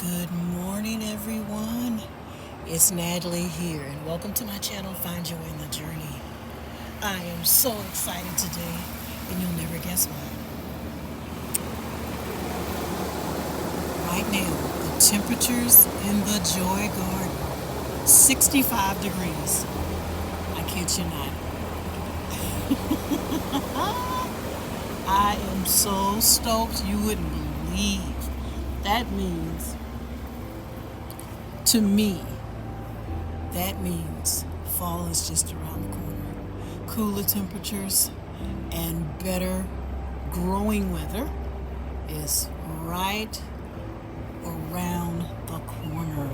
Good morning, everyone. It's Natalie here, and welcome to my channel, Find Joy in the Journey. I am so excited today, and you'll never guess why. Right now, the temperatures in the Joy Garden, 65 degrees. I kid you not. I am so stoked you wouldn't believe. That means, to me, that means fall is just around the corner. Cooler temperatures and better growing weather is right around the corner.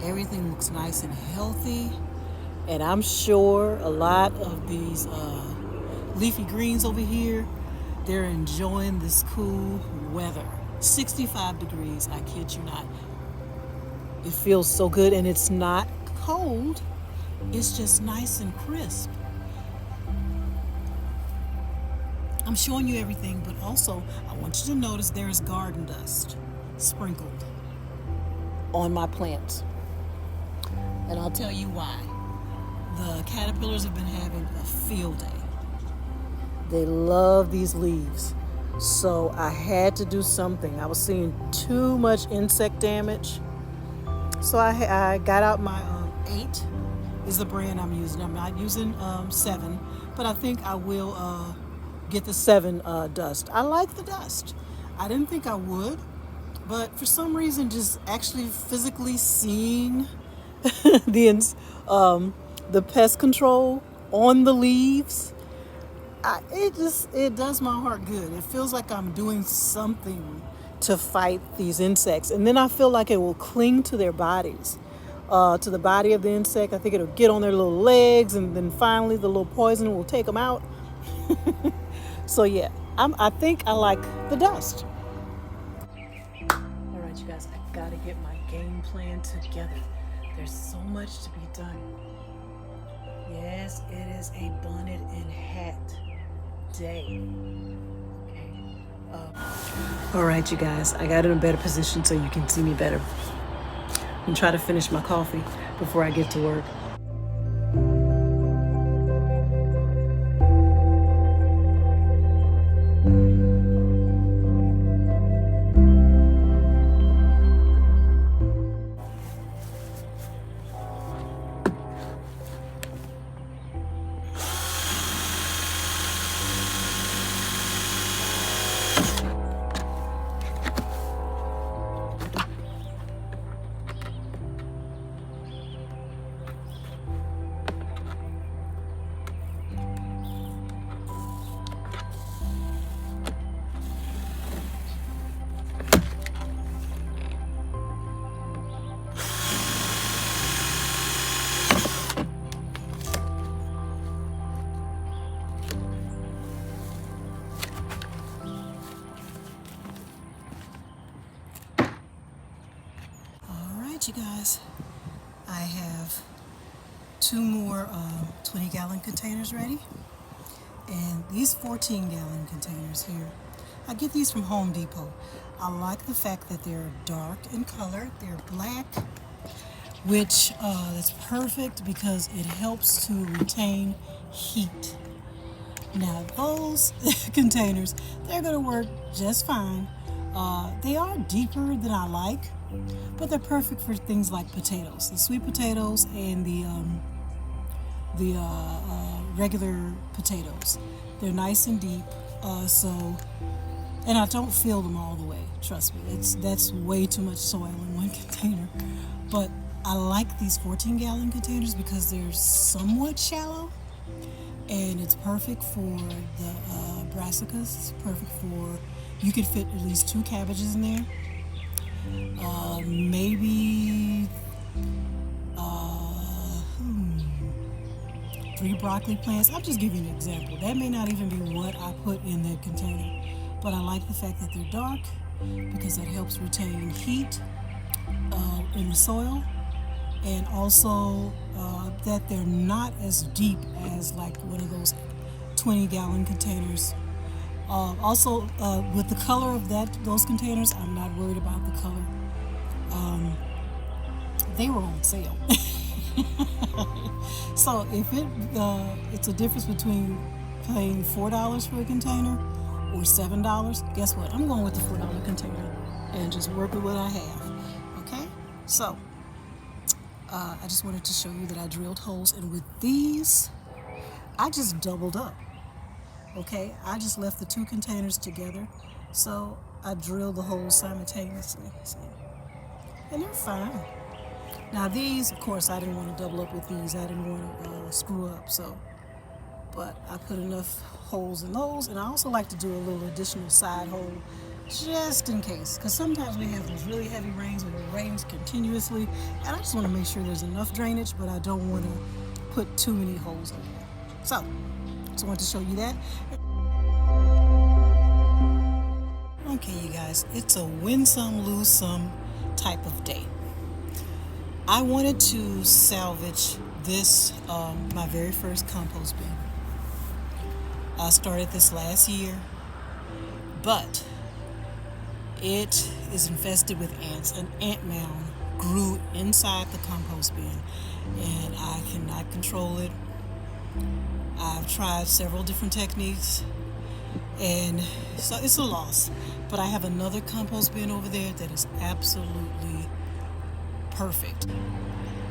Everything looks nice and healthy, and I'm sure a lot of these leafy greens over here, they're enjoying this cool weather. 65 degrees, I kid you not. It feels so good, and it's not cold. It's just nice and crisp. I'm showing you everything, but also I want you to notice there is garden dust sprinkled on my plants. And I'll tell you why. The caterpillars have been having a field day. They love these leaves. So I had to do something. I was seeing too much insect damage. So I got out my 8 is the brand I'm using. I'm not using 7, but I think I will get the 7 dust. I like the dust. I didn't think I would, but for some reason, just actually physically seeing the the pest control on the leaves, it does my heart good. It feels like I'm doing something to fight these insects, and then I feel like it will cling to their bodies, to the body of the insect. I think it'll get on their little legs, and then finally the little poison will take them out. So yeah, I think I like the dust. All right, you guys, I gotta get my game plan together. There's so much to be done. Yes, it is a bonnet and hat day. Okay. All right, you guys, I got in a better position so you can see me better. And try to finish my coffee before I get to work. You guys, I have 2 more 20-gallon containers ready, and these 14-gallon containers here, I get these from Home Depot. I like the fact that they're dark in color. They're black, which that's perfect because it helps to retain heat. Now those containers, they're going to work just fine. They are deeper than I like, but they're perfect for things like potatoes, the sweet potatoes and the regular potatoes. They're nice and deep, and I don't fill them all the way. Trust me, that's way too much soil in one container. But I like these 14-gallon containers because they're somewhat shallow, and it's perfect for the brassicas. It's perfect for, you could fit at least 2 cabbages in there. Maybe 3 broccoli plants. I'll just give you an example. That may not even be what I put in that container, but I like the fact that they're dark because that helps retain heat in the soil, and also that they're not as deep as like one of those 20-gallon containers. Also, with the color of those containers, I'm not worried about the color. They were on sale. So if it's a difference between paying $4 for a container or $7, guess what? I'm going with the $4 container and just work with what I have. Okay? So I just wanted to show you that I drilled holes, and with these, I just doubled up. Okay? I just left the two containers together, so I drilled the holes simultaneously. See? And they're fine. Now these, of course, I didn't want to double up with these. I didn't want to screw up, so. But I put enough holes in those, and I also like to do a little additional side hole just in case, because sometimes we have those really heavy rains where it rains continuously, and I just want to make sure there's enough drainage, but I don't want to put too many holes in there. So, just wanted to show you that. Okay, you guys, it's a win some, lose some type of day. I wanted to salvage this, my very first compost bin. I started this last year, but it is infested with ants. An ant mound grew inside the compost bin, and I cannot control it. I've tried several different techniques, and so it's a loss. But I have another compost bin over there that is absolutely perfect.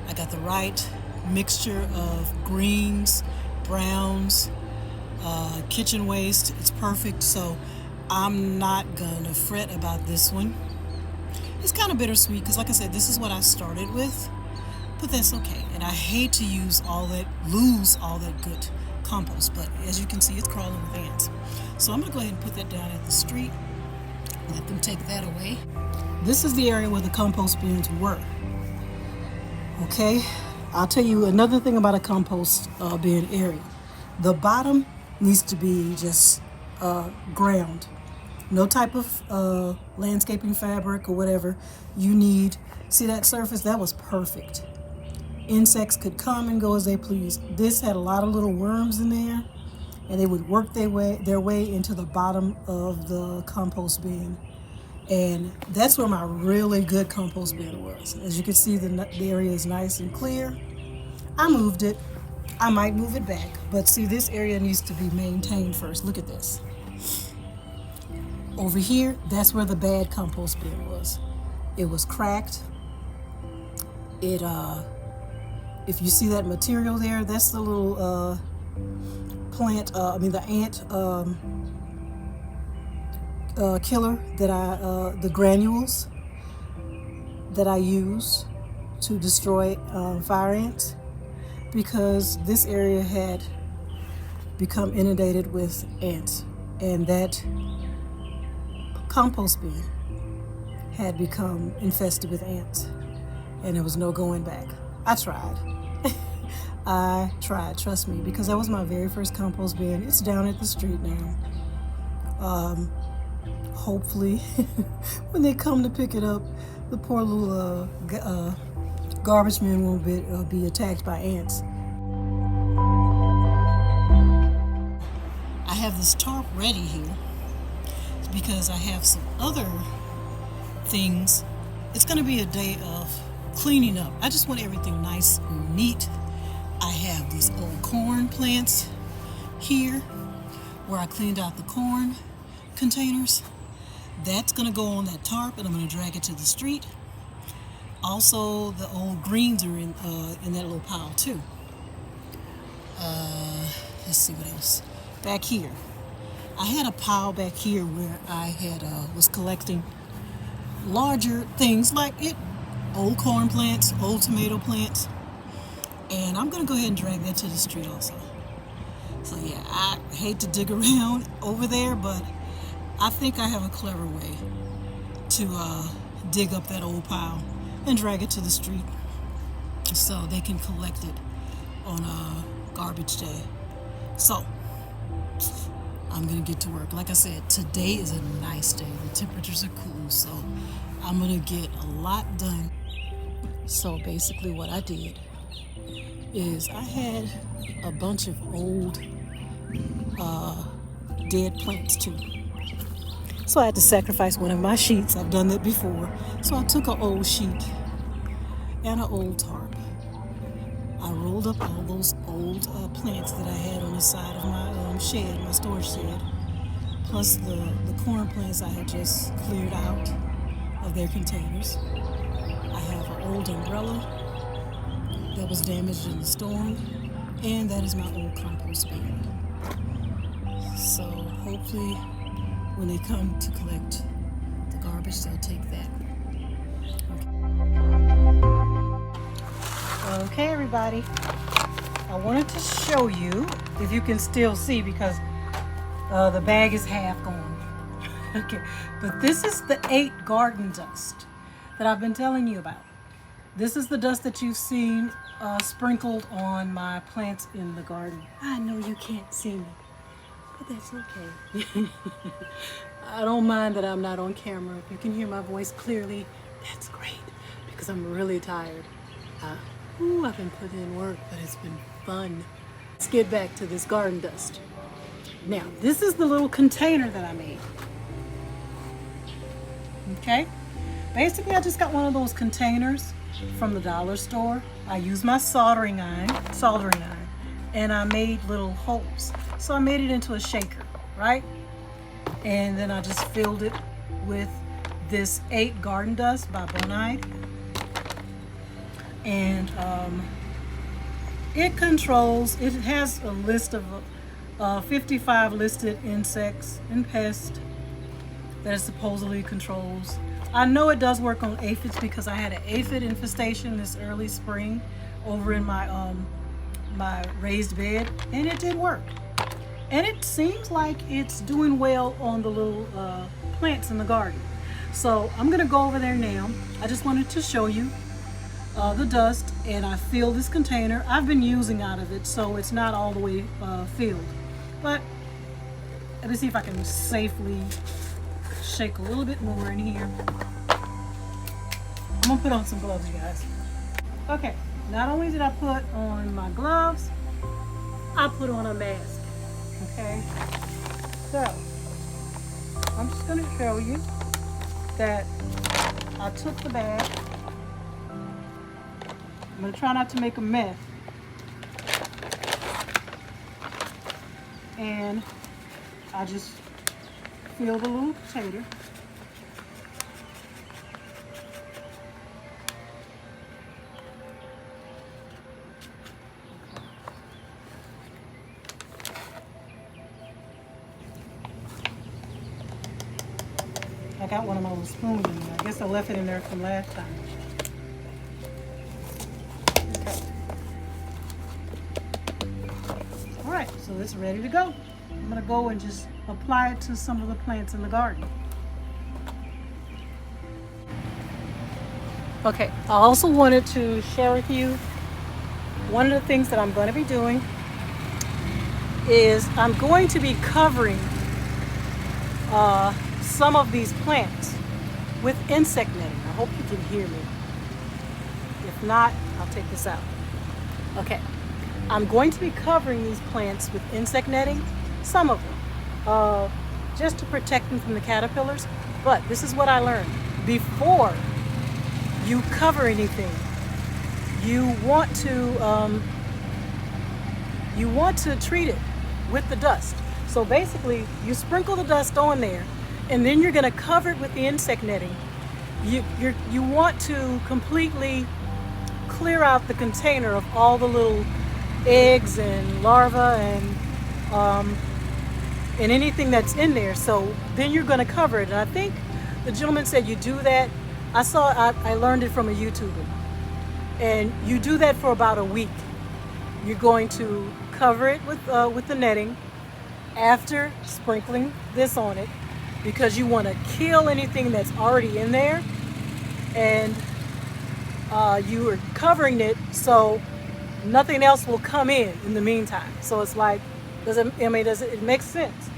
I got the right mixture of greens, browns, kitchen waste. It's perfect, so I'm not gonna fret about this one. It's kind of bittersweet because, like I said, this is what I started with, but that's okay. And I hate to lose all that good compost, but as you can see, it's crawling with ants. So I'm gonna go ahead and put that down at the street, let them take that away. This is the area where the compost bins were. Okay, I'll tell you another thing about a compost bin area. The bottom needs to be just ground. No type of landscaping fabric or whatever you need. See that surface? That was perfect. Insects could come and go as they please. This had a lot of little worms in there, and they would work their way into the bottom of the compost bin. And that's where my really good compost bin was. As you can see, the area is nice and clear. I moved it. I might move it back, but see, this area needs to be maintained first. Look at this. Over here, that's where the bad compost bin was. It was cracked. If you see that material there, that's the little the ant killer that the granules that I use to destroy fire ants, because this area had become inundated with ants, and that compost bin had become infested with ants, and there was no going back. I tried. I tried, trust me, because that was my very first compost bin. It's down at the street now. Hopefully, when they come to pick it up, the poor little garbage men won't be attacked by ants. I have this tarp ready here because I have some other things. It's going to be a day of cleaning up. I just want everything nice and neat. I have these old corn plants here where I cleaned out the corn containers. That's going to go on that tarp, and I'm going to drag it to the street. Also, the old greens are in that little pile too. Let's see what else. Back here, I had a pile back here where I had was collecting larger things like old corn plants, old tomato plants, and I'm going to go ahead and drag that to the street also. So yeah, I hate to dig around over there, but I think I have a clever way to dig up that old pile and drag it to the street so they can collect it on a garbage day. So I'm gonna get to work. Like I said, today is a nice day. The temperatures are cool, so I'm gonna get a lot done. So basically what I did is I had a bunch of old dead plants too. So I had to sacrifice one of my sheets. I've done that before. So I took an old sheet and an old tarp. I rolled up all those old plants that I had on the side of my shed, my storage shed, plus the corn plants I had just cleared out of their containers. I have an old umbrella that was damaged in the storm, and that is my old compost bin. So hopefully when they come to collect the garbage, they'll take that. Okay, everybody, I wanted to show you, if you can still see, because the bag is half gone. Okay, but this is the 8 garden dust that I've been telling you about. This is the dust that you've seen sprinkled on my plants in the garden. I know you can't see me, but that's okay. I don't mind that I'm not on camera. If you can hear my voice clearly, that's great, because I'm really tired. I've been putting in work, but it's been fun. Let's get back to this garden dust. Now, this is the little container that I made. Okay? Basically, I just got one of those containers from the dollar store. I used my soldering iron, and I made little holes. So I made it into a shaker, right? And then I just filled it with this 8 garden dust by Bonide. And it has a list of 55 listed insects and pests that it supposedly controls. I know it does work on aphids because I had an aphid infestation this early spring over in my my raised bed, and it did work. And it seems like it's doing well on the little plants in the garden. So I'm gonna go over there now. I just wanted to show you the dust, and I filled this container. I've been using out of it, so it's not all the way filled. But let me see if I can safely shake a little bit more in here. I'm gonna put on some gloves, you guys. Okay, not only did I put on my gloves, I put on a mask. Okay, so I'm just gonna show you that I took the bag. I'm gonna try not to make a mess. And I just fill the little container. I got one of my little spoons in there. I guess I left it in there from last time. Alright, so it's ready to go. I'm going to go and just apply it to some of the plants in the garden. Okay, I also wanted to share with you one of the things that I'm going to be doing is I'm going to be covering some of these plants with insect netting. I hope you can hear me. If not, I'll take this out. Okay. I'm going to be covering these plants with insect netting, some of them, just to protect them from the caterpillars. But this is what I learned. Before you cover anything, you want to treat it with the dust. So basically, you sprinkle the dust on there, and then you're going to cover it with the insect netting. You want to completely clear out the container of all the little eggs and larvae and anything that's in there. So then you're going to cover it. And I think the gentleman said you do that. I learned it from a YouTuber. And you do that for about a week. You're going to cover it with the netting after sprinkling this on it, because you want to kill anything that's already in there. And you are covering it so nothing else will come in the meantime. So it's like, it makes sense.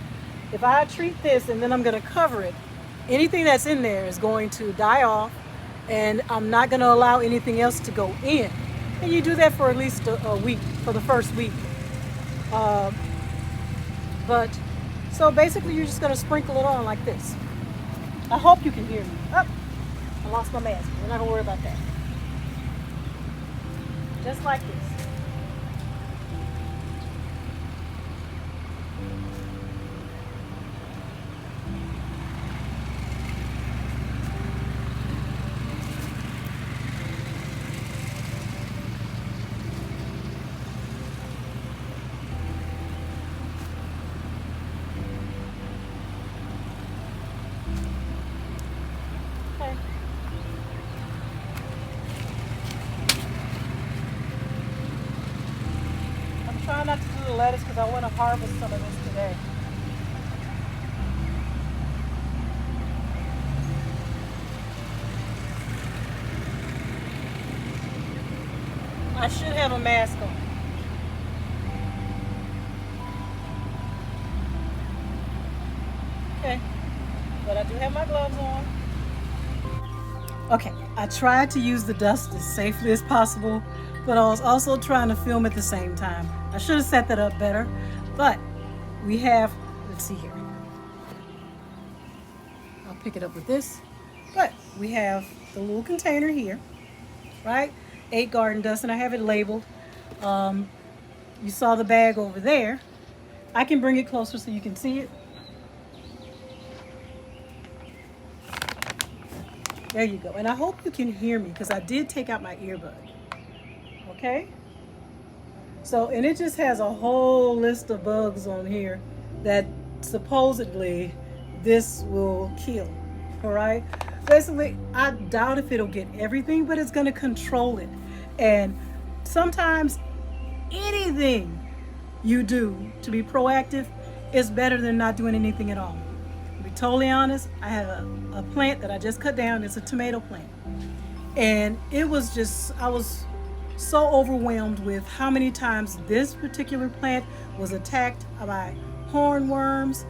If I treat this and then I'm going to cover it, anything that's in there is going to die off, and I'm not going to allow anything else to go in. And you do that for at least a week, for the first week. So basically you're just going to sprinkle it on like this. I hope you can hear me. Oh, I lost my mask. We're not gonna worry about that. Just like this. Okay. I'm trying not to do the lettuce because I want to harvest some of this today. I should have a mask on. Okay, but I do have my gloves on. Okay, I tried to use the dust as safely as possible, but I was also trying to film at the same time. I should have set that up better, but we have, let's see here. I'll pick it up with this, but we have the little container here, right? 8 garden dust, and I have it labeled. You saw the bag over there. I can bring it closer so you can see it. There you go. And I hope you can hear me because I did take out my earbud. Okay? So, and it just has a whole list of bugs on here that supposedly this will kill. All right? Basically, I doubt if it'll get everything, but it's going to control it. And sometimes anything you do to be proactive is better than not doing anything at all. To be totally honest, I have a plant that I just cut down. It's a tomato plant. And it was just, I was so overwhelmed with how many times this particular plant was attacked by hornworms,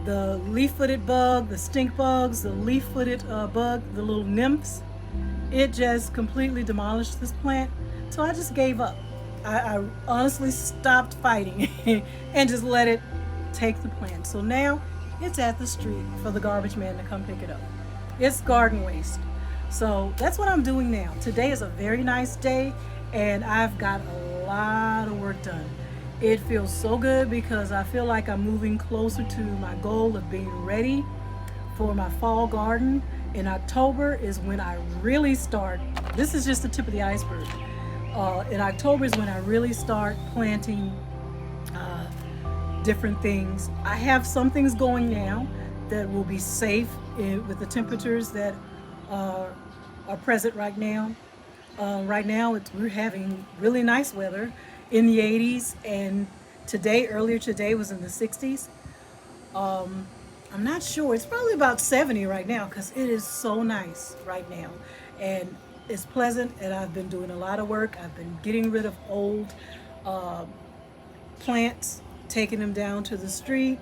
the leaf-footed bug, the stink bugs, the leaf-footed bug, the little nymphs. It just completely demolished this plant. So I just gave up. I honestly stopped fighting and just let it take the plant. So now it's at the street for the garbage man to come pick it up. It's garden waste. So that's what I'm doing now. Today is a very nice day and I've got a lot of work done. It feels so good because I feel like I'm moving closer to my goal of being ready for my fall garden. In October is when I really start. This is just the tip of the iceberg. In October is when I really start planting different things. I have some things going now that will be safe with the temperatures that are present right now. Right now we're having really nice weather in the 80s, and earlier today was in the 60s. I'm not sure, it's probably about 70 right now because it is so nice right now and it's pleasant, and I've been doing a lot of work. I've been getting rid of old plants, taking them down to the street.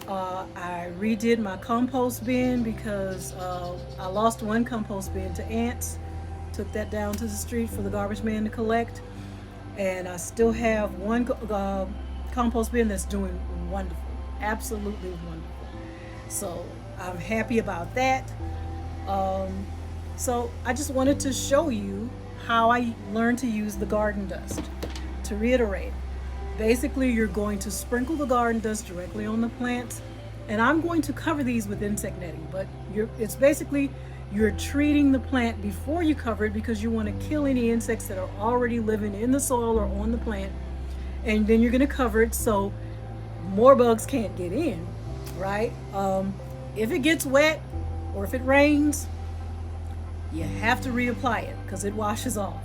I redid my compost bin because I lost one compost bin to ants. Took that down to the street for the garbage man to collect, and I still have one compost bin that's doing wonderful, absolutely wonderful. So I'm happy about that. So I just wanted to show you how I learned to use the garden dust. To reiterate, basically you're going to sprinkle the garden dust directly on the plants, and I'm going to cover these with insect netting, but it's basically you're treating the plant before you cover it because you want to kill any insects that are already living in the soil or on the plant, and then you're going to cover it so more bugs can't get in, right? If it gets wet or if it rains, you have to reapply it because it washes off.